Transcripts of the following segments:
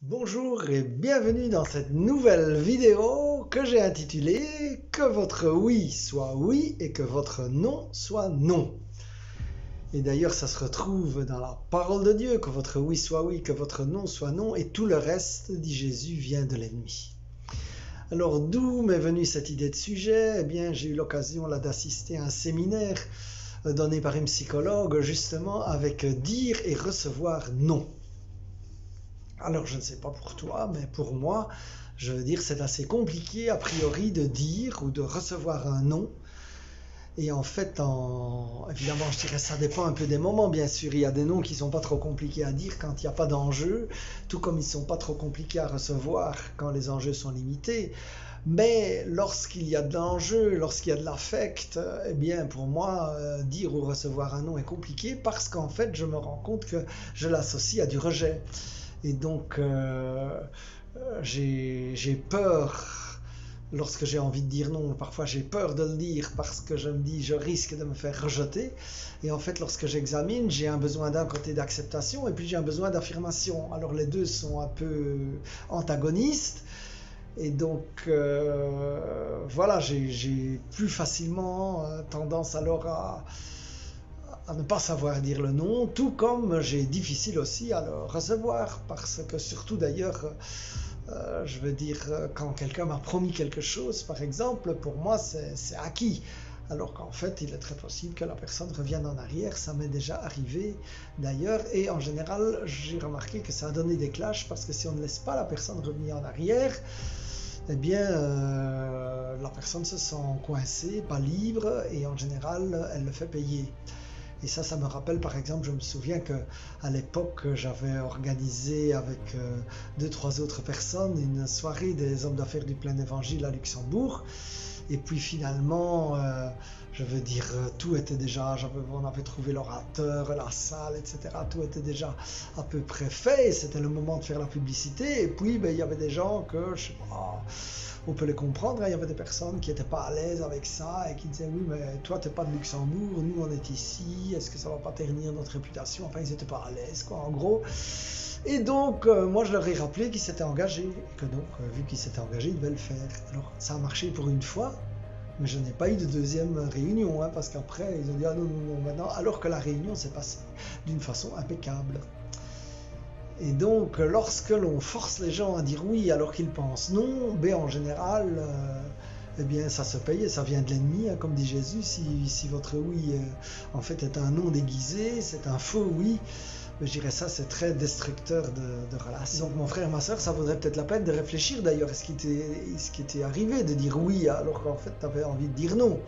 Bonjour et bienvenue dans cette nouvelle vidéo que j'ai intitulée « Que votre oui soit oui et que votre non soit non ». Et d'ailleurs ça se retrouve dans la parole de Dieu, que votre oui soit oui, que votre non soit non, et tout le reste, dit Jésus, vient de l'ennemi. Alors d'où m'est venue cette idée de sujet? Eh bien j'ai eu l'occasion là d'assister à un séminaire donné par une psychologue justement avec dire et recevoir non. Alors je ne sais pas pour toi, mais pour moi, je veux dire, c'est assez compliqué a priori de dire ou de recevoir un non. Et en fait, évidemment, je dirais ça dépend un peu des moments, bien sûr. Il y a des noms qui ne sont pas trop compliqués à dire quand il n'y a pas d'enjeu, tout comme ils ne sont pas trop compliqués à recevoir quand les enjeux sont limités. Mais lorsqu'il y a de l'enjeu, lorsqu'il y a de l'affect, eh bien pour moi, dire ou recevoir un non est compliqué parce qu'en fait, je me rends compte que je l'associe à du rejet. Et donc, j'ai peur lorsque j'ai envie de dire non. Parfois, j'ai peur de le dire parce que je me dis je risque de me faire rejeter. Et en fait, lorsque j'examine, j'ai un besoin d'un côté d'acceptation et puis j'ai un besoin d'affirmation. Alors, les deux sont un peu antagonistes. Et donc, voilà, j'ai plus facilement tendance alors à ne pas savoir dire le non, tout comme j'ai difficile aussi à le recevoir, parce que surtout d'ailleurs, je veux dire, quand quelqu'un m'a promis quelque chose, par exemple, pour moi c'est acquis, alors qu'en fait il est très possible que la personne revienne en arrière, ça m'est déjà arrivé d'ailleurs, et en général j'ai remarqué que ça a donné des clashs, parce que si on ne laisse pas la personne revenir en arrière, eh bien, la personne se sent coincée, pas libre, et en général elle le fait payer. Et ça me rappelle par exemple, je me souviens qu'à l'époque, j'avais organisé avec 2-3 autres personnes une soirée des hommes d'affaires du plein évangile à Luxembourg. Et puis finalement, je veux dire, tout était déjà, on avait trouvé l'orateur, la salle, etc. Tout était déjà à peu près fait. C'était le moment de faire la publicité. Et puis, il y avait des gens que, je sais pas, on peut les comprendre, hein. Il y avait des personnes qui n'étaient pas à l'aise avec ça et qui disaient oui, mais toi t'es pas de Luxembourg, nous on est ici, est-ce que ça va pas ternir notre réputation? Enfin, ils n'étaient pas à l'aise, quoi, en gros. Et donc moi je leur ai rappelé qu'ils s'étaient engagés et que donc vu qu'ils s'étaient engagés, ils devaient le faire. Alors ça a marché pour une fois, mais je n'ai pas eu de deuxième réunion, hein, parce qu'après ils ont dit ah non non non maintenant, alors que la réunion s'est passée d'une façon impeccable. Et donc, lorsque l'on force les gens à dire oui alors qu'ils pensent non, ben en général, eh bien, ça se paye et ça vient de l'ennemi, hein, comme dit Jésus. Si votre oui, en fait, est un non déguisé, c'est un faux oui, je dirais ça, c'est très destructeur de relations. Donc, mon frère, ma soeur, ça vaudrait peut-être la peine de réfléchir d'ailleurs à ce qui t'est arrivé, de dire oui alors qu'en fait, tu avais envie de dire non.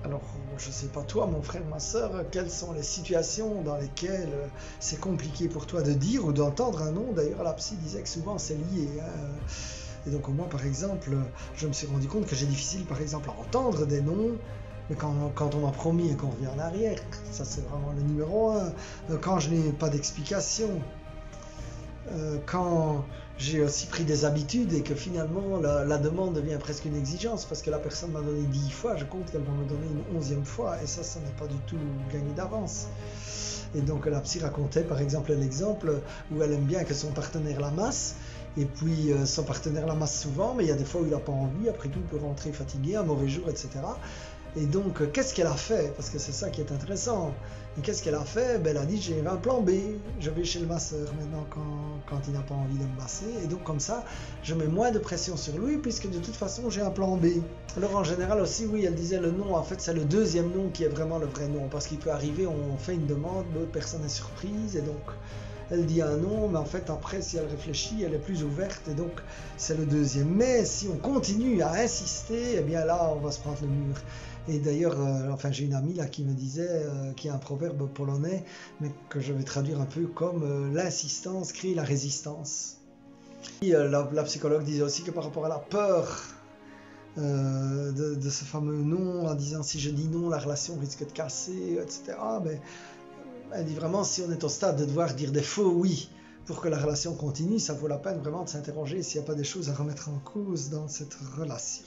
Alors, je ne sais pas toi, mon frère, ma soeur, quelles sont les situations dans lesquelles c'est compliqué pour toi de dire ou d'entendre un non? D'ailleurs, la psy disait que souvent c'est lié, hein. Et donc moi, par exemple, je me suis rendu compte que j'ai difficile, par exemple, à entendre des noms, mais quand on m'a promis et qu'on revient en arrière, ça c'est vraiment le numéro un. Quand je n'ai pas d'explication, quand j'ai aussi pris des habitudes et que finalement la demande devient presque une exigence parce que la personne m'a donné 10 fois, je compte qu'elle va me donner une 11e fois et ça n'est pas du tout gagné d'avance. Et donc la psy racontait par exemple l'exemple où elle aime bien que son partenaire la masse et puis son partenaire la masse souvent, mais il y a des fois où il n'a pas envie, après tout il peut rentrer fatigué, un mauvais jour, etc. Et donc, qu'est-ce qu'elle a fait? Parce que c'est ça qui est intéressant. Et qu'est-ce qu'elle a fait? Ben, elle a dit, j'ai un plan B. Je vais chez le masseur maintenant quand il n'a pas envie de me masser. Et donc, comme ça, je mets moins de pression sur lui puisque de toute façon, j'ai un plan B. Alors, en général aussi, oui, elle disait le non. En fait, c'est le deuxième non qui est vraiment le vrai non. Parce qu'il peut arriver, on fait une demande, l'autre personne est surprise. Et donc, elle dit un non, mais en fait, après, si elle réfléchit, elle est plus ouverte. Et donc, c'est le deuxième. Mais si on continue à insister, eh bien là, on va se prendre le mur. Et d'ailleurs, enfin, j'ai une amie là qui me disait qu'il y a un proverbe polonais, mais que je vais traduire un peu comme l'insistance crée la résistance. Et, la psychologue disait aussi que par rapport à la peur de ce fameux non, en disant si je dis non, la relation risque de casser, etc. Mais elle dit vraiment si on est au stade de devoir dire des faux oui pour que la relation continue, ça vaut la peine vraiment de s'interroger s'il n'y a pas des choses à remettre en cause dans cette relation.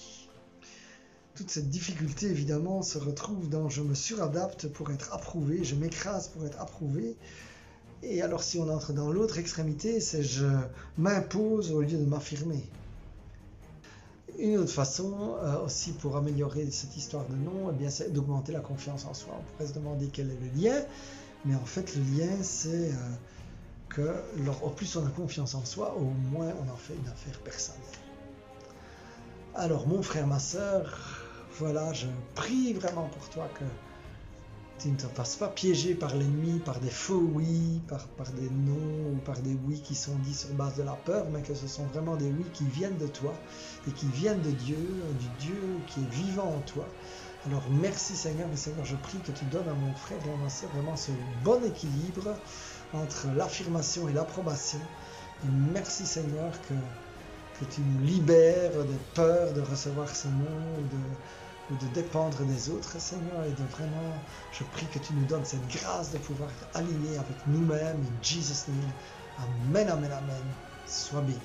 Toute cette difficulté, évidemment, se retrouve dans « je me suradapte pour être approuvé, je m'écrase pour être approuvé ». Et alors si on entre dans l'autre extrémité, c'est je m'impose au lieu de m'affirmer. Une autre façon aussi pour améliorer cette histoire de nom, eh bien, c'est d'augmenter la confiance en soi. On pourrait se demander quel est le lien, mais en fait le lien c'est que au plus on a confiance en soi, au moins on en fait une affaire personnelle. Alors mon frère, ma soeur, voilà, je prie vraiment pour toi que tu ne te fasses pas piéger par l'ennemi, par des faux oui, par des non ou par des oui qui sont dits sur base de la peur, mais que ce sont vraiment des oui qui viennent de toi et qui viennent de Dieu, du Dieu qui est vivant en toi. Alors merci Seigneur, mais Seigneur, je prie que tu donnes à mon frère et à ma soeur vraiment ce bon équilibre entre l'affirmation et l'approbation. Et merci Seigneur que tu nous libères de peur de recevoir ce nom ou de dépendre des autres, Seigneur, et de vraiment, je prie que tu nous donnes cette grâce de pouvoir être alignés avec nous-mêmes, in Jesus' name. Amen, amen, amen. Sois béni.